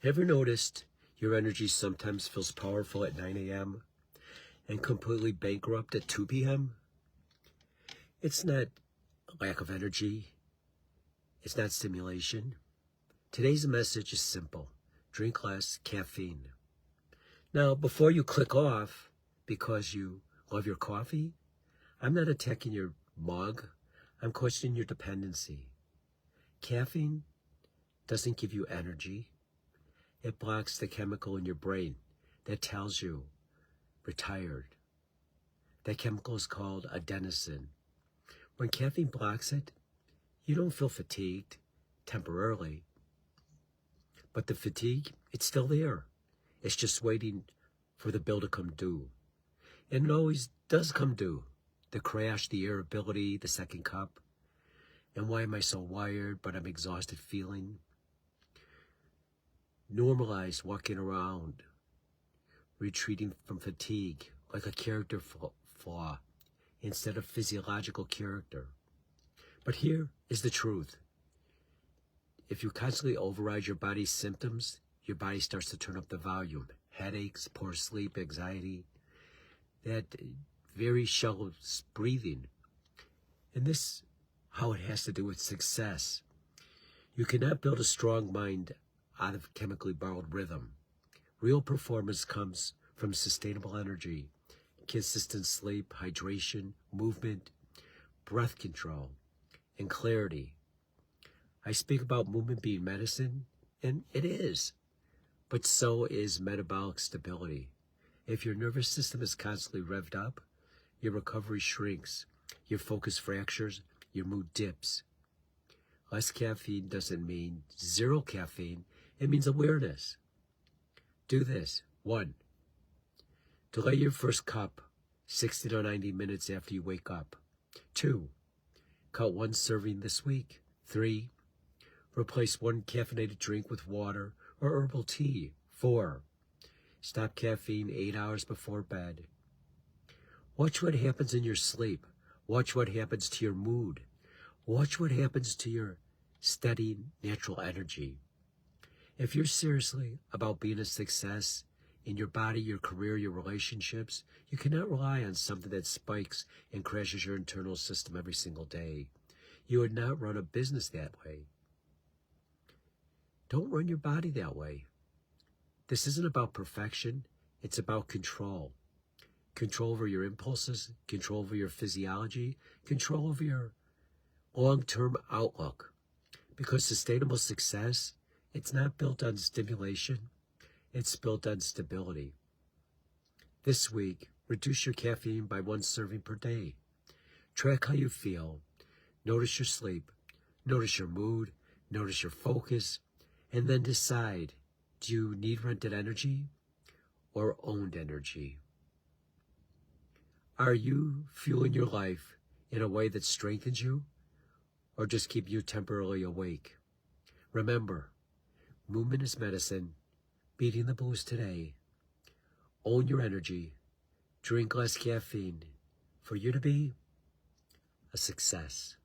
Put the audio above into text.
Ever noticed your energy sometimes feels powerful at 9 a.m. and completely bankrupt at 2 p.m.? It's not lack of energy. It's not stimulation. Today's message is simple. Drink less caffeine. Now, before you click off because you love your coffee, I'm not attacking your mug. I'm questioning your dependency. Caffeine doesn't give you energy. It blocks the chemical in your brain that tells you retired. That chemical is called adenosine. When caffeine blocks it, you don't feel fatigued temporarily. But the fatigue, it's still there. It's just waiting for the bill to come due. And it always does come due. The crash, the irritability, the second cup. And why am I so wired, but I'm exhausted feeling? Normalize walking around, retreating from fatigue like a character flaw instead of physiological character. But here is the truth. If you constantly override your body's symptoms, your body starts to turn up the volume. Headaches, poor sleep, anxiety, that very shallow breathing. And this, how it has to do with success. You cannot build a strong mind out of chemically borrowed rhythm. Real performance comes from sustainable energy, consistent sleep, hydration, movement, breath control, and clarity. I speak about movement being medicine, and it is, but so is metabolic stability. If your nervous system is constantly revved up, your recovery shrinks, your focus fractures, your mood dips. Less caffeine doesn't mean zero caffeine. It means awareness. Do this. 1. Delay your first cup 60 to 90 minutes after you wake up. 2. Cut 1 serving this week. 3. Replace 1 caffeinated drink with water or herbal tea. 4. Stop caffeine 8 hours before bed. Watch what happens in your sleep. Watch what happens to your mood. Watch what happens to your steady, natural energy. If you're seriously about being a success in your body, your career, your relationships, you cannot rely on something that spikes and crashes your internal system every single day. You would not run a business that way. Don't run your body that way. This isn't about perfection. It's about control. Control over your impulses, control over your physiology, control over your long-term outlook. Because sustainable success, it's not built on stimulation. It's built on stability. This week, reduce your caffeine by 1 serving per day. Track how you feel. Notice your sleep. Notice your mood. Notice your focus. And then decide, do you need rented energy or owned energy? Are you fueling your life in a way that strengthens you or just keep you temporarily awake? Remember, movement is medicine. Beating the blues today. Own your energy. Drink less caffeine for you to be a success.